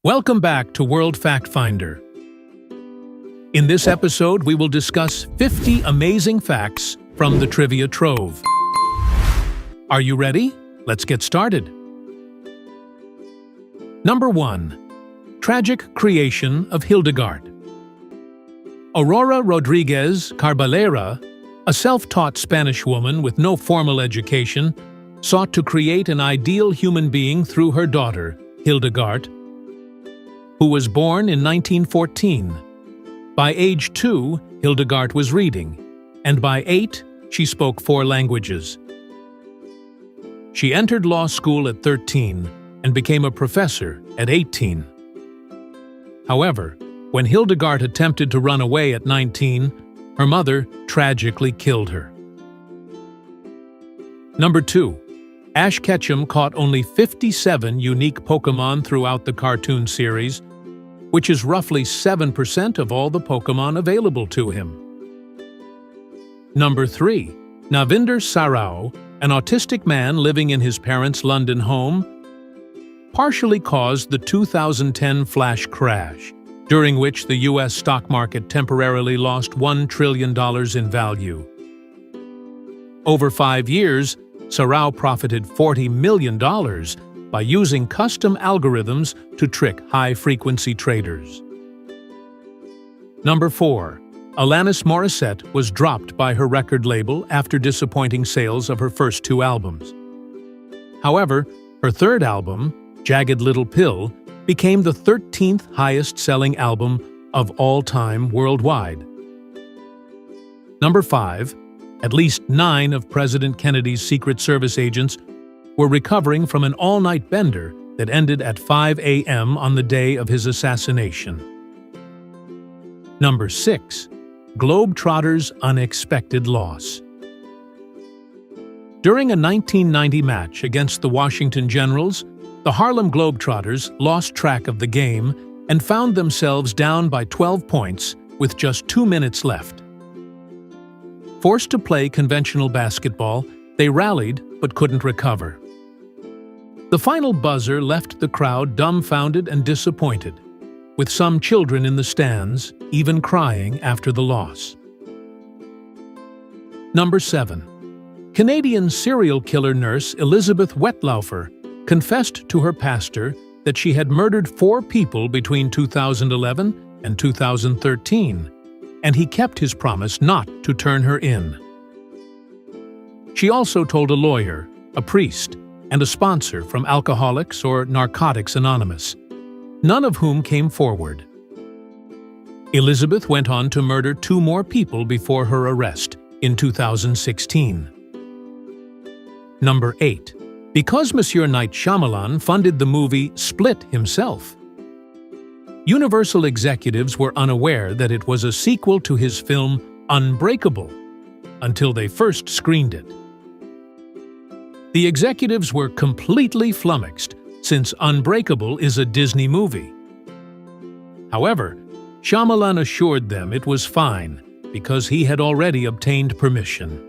Welcome back to World Fact Finder. In this episode, we will discuss 50 amazing facts from the Trivia Trove. Are you ready? Let's get started. Number 1. Tragic creation of Hildegard. Aurora Rodriguez Carbalera, a self-taught Spanish woman with no formal education, sought to create an ideal human being through her daughter, Hildegard, who was born in 1914. By age 2, Hildegard was reading, and by 8, she spoke 4 languages. She entered law school at 13 and became a professor at 18. However, when Hildegard attempted to run away at 19, her mother tragically killed her. Number 2. Ash Ketchum caught only 57 unique Pokémon throughout the cartoon series, which is roughly 7% of all the Pokémon available to him. Number 3. Navinder Sarao, an autistic man living in his parents' London home, partially caused the 2010 flash crash, during which the U.S. stock market temporarily lost $1 trillion in value. Over 5 years, Sarao profited $40 million by using custom algorithms to trick high-frequency traders. Number 4. Alanis Morissette was dropped by her record label after disappointing sales of her first 2 albums. However, her third album, Jagged Little Pill, became the 13th highest-selling album of all time worldwide. Number 5. At least 9 of President Kennedy's Secret Service agents were recovering from an all-night bender that ended at 5 a.m. on the day of his assassination. Number 6. Globetrotters' unexpected loss. During a 1990 match against the Washington Generals, the Harlem Globetrotters lost track of the game and found themselves down by 12 points with just 2 minutes left. Forced to play conventional basketball, they rallied but couldn't recover. The final buzzer left the crowd dumbfounded and disappointed, with some children in the stands even crying after the loss. Number 7. Canadian serial killer nurse Elizabeth Wettlaufer confessed to her pastor that she had murdered 4 people between 2011 and 2013, and he kept his promise not to turn her in. She also told a lawyer, a priest, and a sponsor from Alcoholics or Narcotics Anonymous, none of whom came forward. Elizabeth went on to murder 2 more people before her arrest in 2016. Number 8. Because Monsieur Night Shyamalan funded the movie Split himself, Universal executives were unaware that it was a sequel to his film Unbreakable until they first screened it. The executives were completely flummoxed, since Unbreakable is a Disney movie. However, Shyamalan assured them it was fine because he had already obtained permission.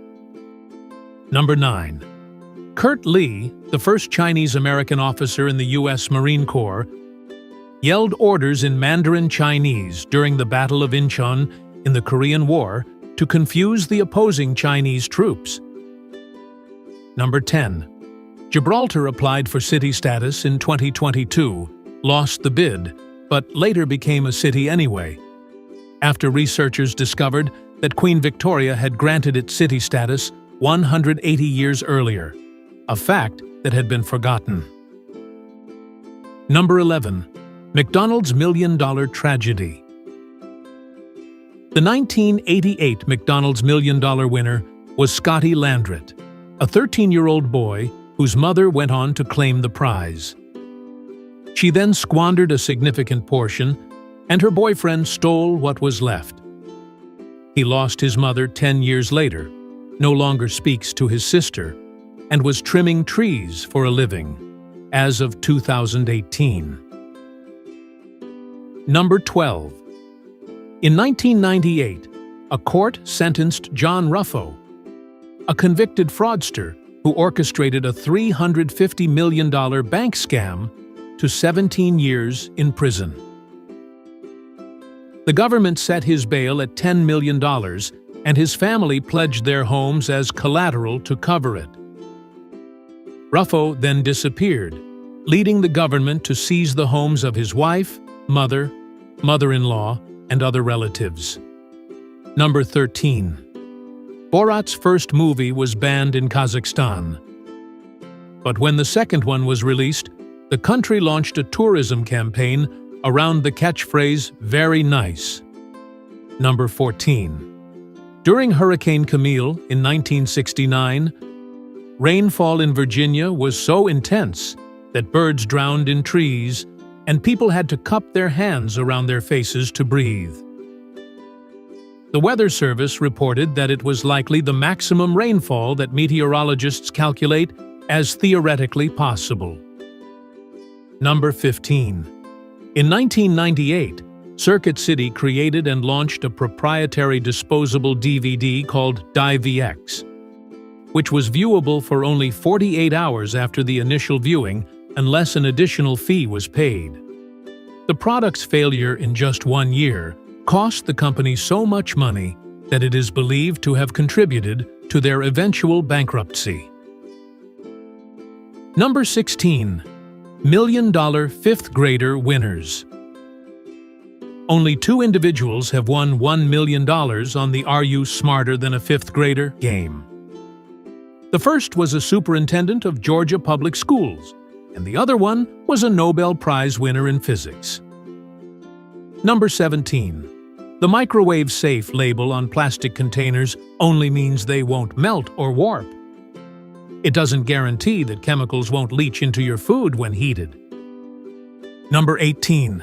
Number 9. Kurt Lee, the first Chinese-American officer in the U.S. Marine Corps, yelled orders in Mandarin Chinese during the Battle of Incheon in the Korean War to confuse the opposing Chinese troops. Number 10. Gibraltar applied for city status in 2022, lost the bid, but later became a city anyway, after researchers discovered that Queen Victoria had granted it city status 180 years earlier, a fact that had been forgotten. Number 11. McDonald's $1 million tragedy. The 1988 McDonald's $1 million winner was Scotty Landrett, a 13-year-old boy whose mother went on to claim the prize. She then squandered a significant portion, and her boyfriend stole what was left. He lost his mother 10 years later, no longer speaks to his sister, and was trimming trees for a living, as of 2018. Number 12. In 1998, a court sentenced John Ruffo, a convicted fraudster who orchestrated a $350 million bank scam, to 17 years in prison. The government set his bail at $10 million, and his family pledged their homes as collateral to cover it. Ruffo then disappeared, leading the government to seize the homes of his wife, mother, mother-in-law, and other relatives. Number 13. Borat's first movie was banned in Kazakhstan. But when the second one was released, the country launched a tourism campaign around the catchphrase, "Very nice." Number 14. During Hurricane Camille in 1969, rainfall in Virginia was so intense that birds drowned in trees and people had to cup their hands around their faces to breathe. The Weather Service reported that it was likely the maximum rainfall that meteorologists calculate as theoretically possible. Number 15. In 1998, Circuit City created and launched a proprietary disposable DVD called DiVX, which was viewable for only 48 hours after the initial viewing unless an additional fee was paid. The product's failure in just 1 year cost the company so much money that it is believed to have contributed to their eventual bankruptcy. Number 16. Million-dollar fifth grader winners. Only 2 individuals have won $1 million on the Are You Smarter Than a Fifth Grader game. The first was a superintendent of Georgia Public Schools, and the other one was a Nobel Prize winner in physics. Number 17. The microwave safe label on plastic containers only means they won't melt or warp. It doesn't guarantee that chemicals won't leach into your food when heated. Number 18.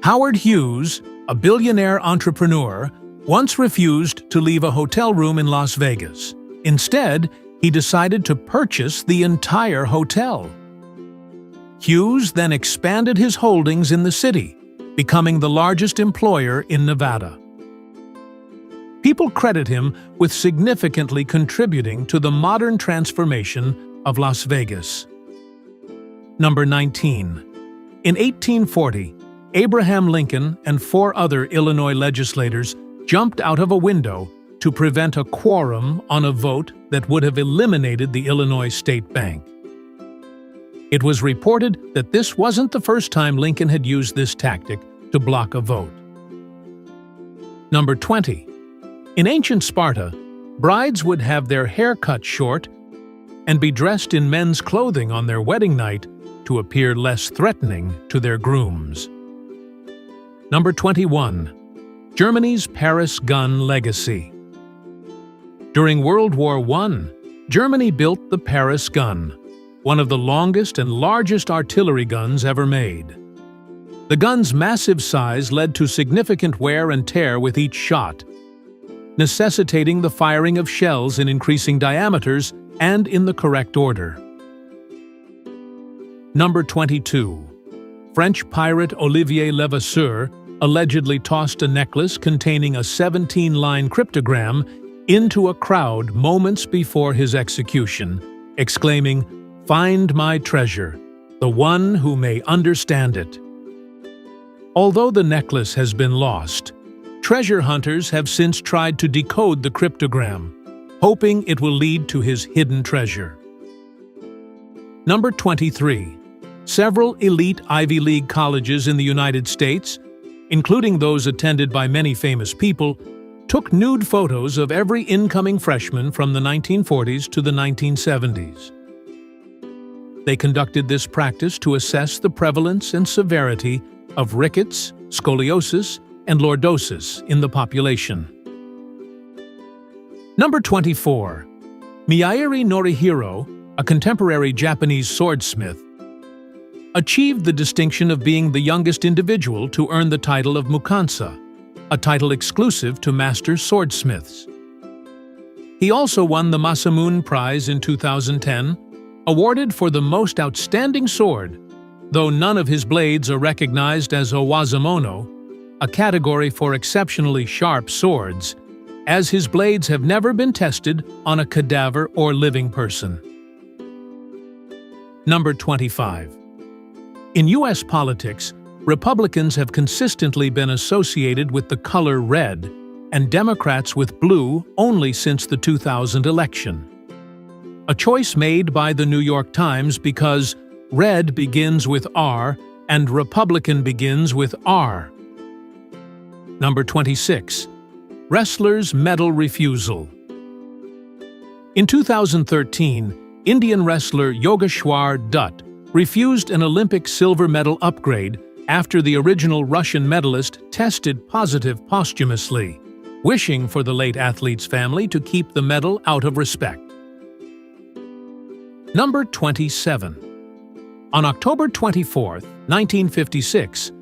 Howard Hughes, a billionaire entrepreneur, once refused to leave a hotel room in Las Vegas. Instead, he decided to purchase the entire hotel. Hughes then expanded his holdings in the city, becoming the largest employer in Nevada. People credit him with significantly contributing to the modern transformation of Las Vegas. Number 19. In 1840, Abraham Lincoln and 4 other Illinois legislators jumped out of a window to prevent a quorum on a vote that would have eliminated the Illinois State Bank. It was reported that this wasn't the first time Lincoln had used this tactic to block a vote. Number 20. In ancient Sparta, brides would have their hair cut short and be dressed in men's clothing on their wedding night to appear less threatening to their grooms. Number 21. Germany's Paris gun legacy. During World War I, Germany built the Paris gun, one of the longest and largest artillery guns ever made. The gun's massive size led to significant wear and tear with each shot, necessitating the firing of shells in increasing diameters and in the correct order. Number 22. French pirate Olivier Levasseur allegedly tossed a necklace containing a 17-line cryptogram into a crowd moments before his execution, exclaiming, "Find my treasure, the one who may understand it." Although the necklace has been lost, treasure hunters have since tried to decode the cryptogram, hoping it will lead to his hidden treasure. Number 23. Several elite Ivy League colleges in the United States, including those attended by many famous people, took nude photos of every incoming freshman from the 1940s to the 1970s. They conducted this practice to assess the prevalence and severity of rickets, scoliosis, and lordosis in the population. Number 24. Miyairi Norihiro, a contemporary Japanese swordsmith, achieved the distinction of being the youngest individual to earn the title of Mukansa, a title exclusive to master swordsmiths. He also won the Masamune Prize in 2010, awarded for the most outstanding sword, though none of his blades are recognized as owazamono, a category for exceptionally sharp swords, as his blades have never been tested on a cadaver or living person. Number 25. In U.S. politics, Republicans have consistently been associated with the color red, and Democrats with blue only since the 2000 election. A choice made by the New York Times because red begins with R and Republican begins with R. Number 26. Wrestler's medal refusal. In 2013, Indian wrestler Yogeshwar Dutt refused an Olympic silver medal upgrade after the original Russian medalist tested positive posthumously, wishing for the late athlete's family to keep the medal out of respect. Number 27. On October 24, 1956,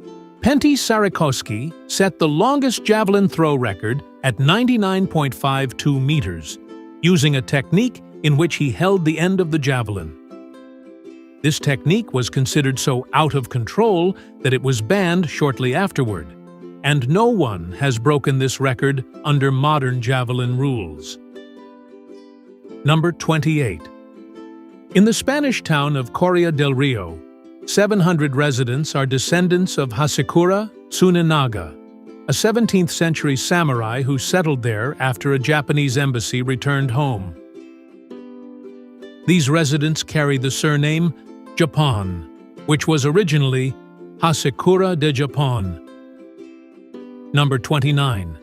Pentti Sarikoski set the longest javelin throw record at 99.52 meters, using a technique in which he held the end of the javelin. This technique was considered so out of control that it was banned shortly afterward, and no one has broken this record under modern javelin rules. Number 28. In the Spanish town of Correa del Rio, 700 residents are descendants of Hasekura Tsunenaga, a 17th-century samurai who settled there after a Japanese embassy returned home. These residents carry the surname Japon, which was originally Hasekura de Japon. Number 29.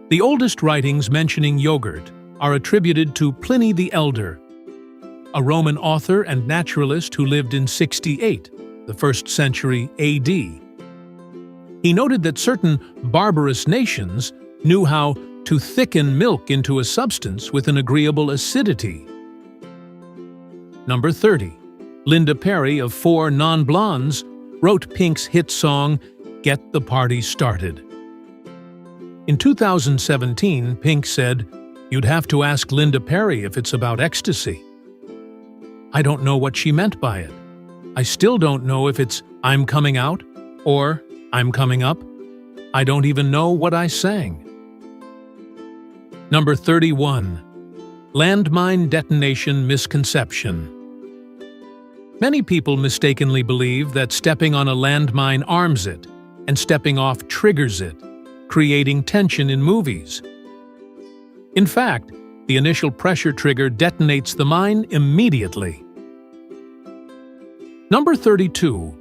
The oldest writings mentioning yogurt are attributed to Pliny the Elder, a Roman author and naturalist who lived in 68, the 1st century AD. He noted that certain barbarous nations knew how to thicken milk into a substance with an agreeable acidity. Number 30. Linda Perry of Four Non-Blondes wrote Pink's hit song, Get the Party Started. In 2017, Pink said, "You'd have to ask Linda Perry if it's about ecstasy." I don't know what she meant by it. I still don't know if it's I'm coming out or I'm coming up. I don't even know what I sang. Number 31. Landmine detonation misconception. Many people mistakenly believe that stepping on a landmine arms it, and stepping off triggers it, creating tension in movies. In fact, the initial pressure trigger detonates the mine immediately. Number 32.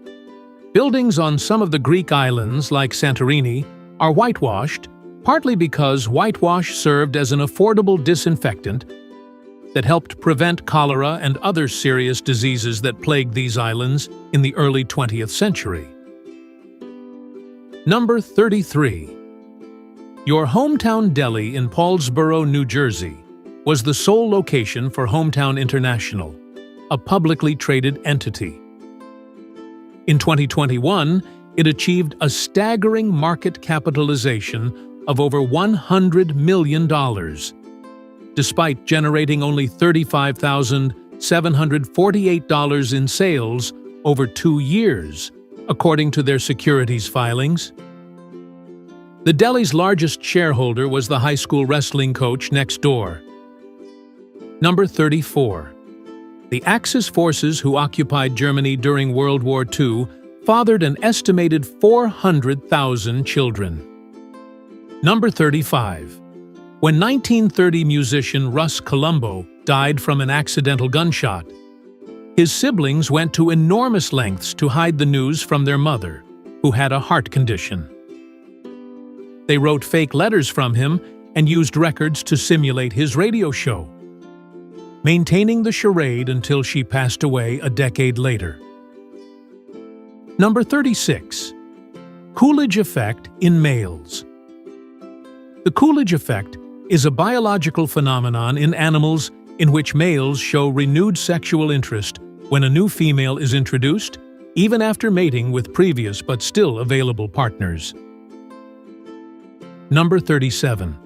Buildings on some of the Greek islands, like Santorini, are whitewashed, partly because whitewash served as an affordable disinfectant that helped prevent cholera and other serious diseases that plagued these islands in the early 20th century. Number 33. Your hometown deli in Paulsboro, New Jersey, was the sole location for Hometown International, a publicly traded entity. In 2021, it achieved a staggering market capitalization of over $100 million, despite generating only $35,748 in sales over 2 years, according to their securities filings. The deli's largest shareholder was the high school wrestling coach next door. Number 34. The Axis forces who occupied Germany during World War II fathered an estimated 400,000 children. Number 35. When 1930 musician Russ Columbo died from an accidental gunshot, his siblings went to enormous lengths to hide the news from their mother, who had a heart condition. They wrote fake letters from him and used records to simulate his radio show, maintaining the charade until she passed away a decade later. Number 36. Coolidge effect in males. The Coolidge effect is a biological phenomenon in animals in which males show renewed sexual interest when a new female is introduced, even after mating with previous but still available partners. Number 37.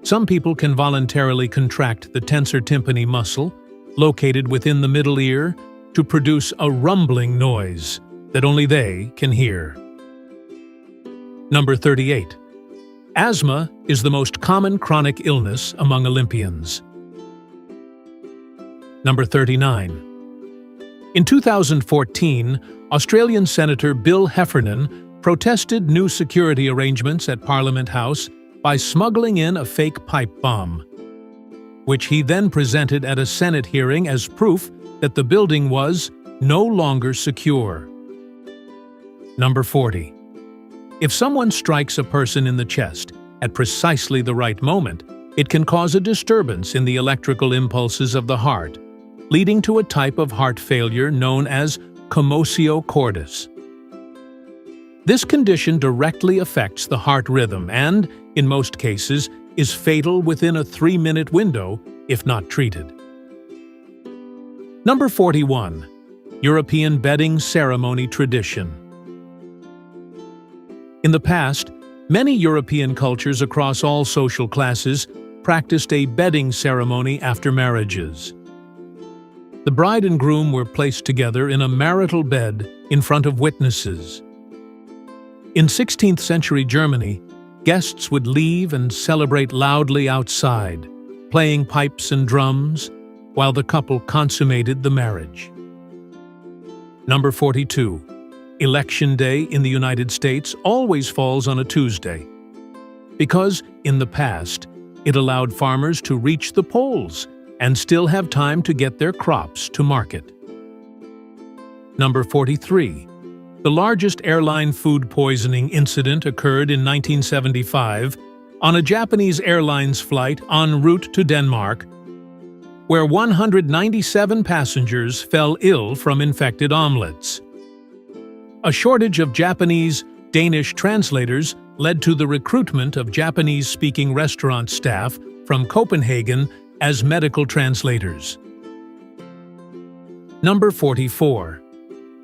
Some people can voluntarily contract the tensor tympani muscle, located within the middle ear, to produce a rumbling noise that only they can hear. Number 38. Asthma is the most common chronic illness among Olympians. Number 39. In 2014, Australian Senator Bill Heffernan protested new security arrangements at Parliament House by smuggling in a fake pipe bomb, which he then presented at a Senate hearing as proof that the building was no longer secure. Number 40. If someone strikes a person in the chest at precisely the right moment, it can cause a disturbance in the electrical impulses of the heart, leading to a type of heart failure known as commotio cordis. This condition directly affects the heart rhythm and, in most cases, is fatal within a 3-minute window if not treated. Number 41. European bedding ceremony tradition. In the past, many European cultures across all social classes practiced a bedding ceremony after marriages. The bride and groom were placed together in a marital bed in front of witnesses. In 16th century Germany, guests would leave and celebrate loudly outside, playing pipes and drums, while the couple consummated the marriage. Number 42. Election Day in the United States always falls on a Tuesday, because, in the past, it allowed farmers to reach the polls and still have time to get their crops to market. Number 43. The largest airline food poisoning incident occurred in 1975 on a Japanese Airlines flight en route to Denmark, where 197 passengers fell ill from infected omelets. A shortage of Japanese-Danish translators led to the recruitment of Japanese-speaking restaurant staff from Copenhagen as medical translators. Number 44.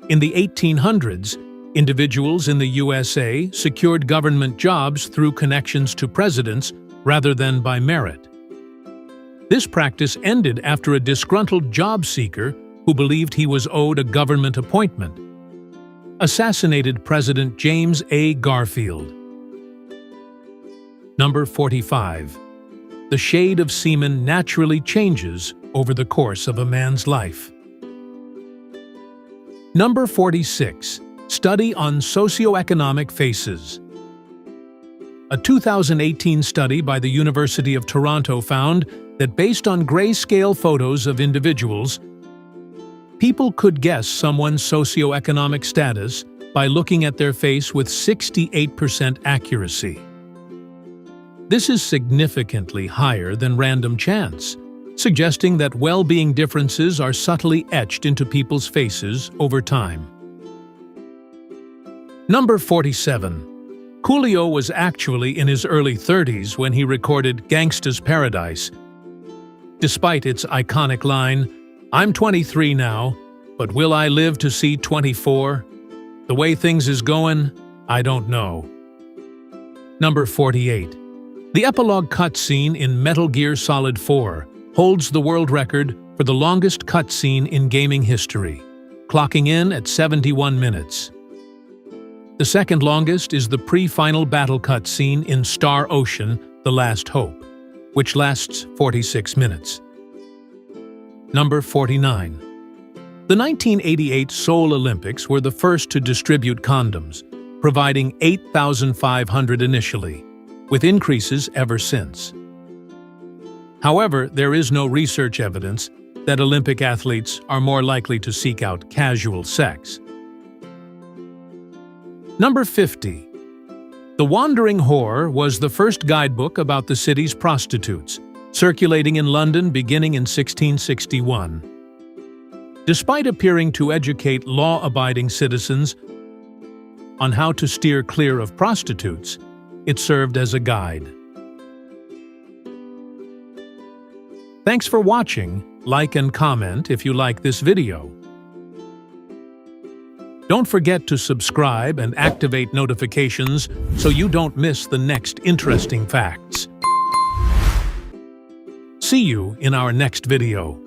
In the 1800s, individuals in the USA secured government jobs through connections to presidents rather than by merit. This practice ended after a disgruntled job seeker who believed he was owed a government appointment assassinated President James A. Garfield. Number 45. The shade of semen naturally changes over the course of a man's life. Number 46. Study on socioeconomic faces. A 2018 study by the University of Toronto found that based on grayscale photos of individuals, people could guess someone's socioeconomic status by looking at their face with 68% accuracy. This is significantly higher than random chance, suggesting that well-being differences are subtly etched into people's faces over time. Number 47. Coolio was actually in his early 30s when he recorded Gangsta's Paradise. Despite its iconic line, "I'm 23 now, but will I live to see 24? The way things is going, I don't know." Number 48. The epilogue cutscene in Metal Gear Solid 4 holds the world record for the longest cutscene in gaming history, clocking in at 71 minutes. The second longest is the pre-final battle cutscene in Star Ocean: The Last Hope, which lasts 46 minutes. Number 49. The 1988 Seoul Olympics were the first to distribute condoms, providing 8,500 initially, with increases ever since. However, there is no research evidence that Olympic athletes are more likely to seek out casual sex. Number 50. The Wandering Whore was the first guidebook about the city's prostitutes, circulating in London beginning in 1661. Despite appearing to educate law-abiding citizens on how to steer clear of prostitutes, it served as a guide. Thanks for watching. Like and comment if you like this video. Don't forget to subscribe and activate notifications so you don't miss the next interesting facts. See you in our next video.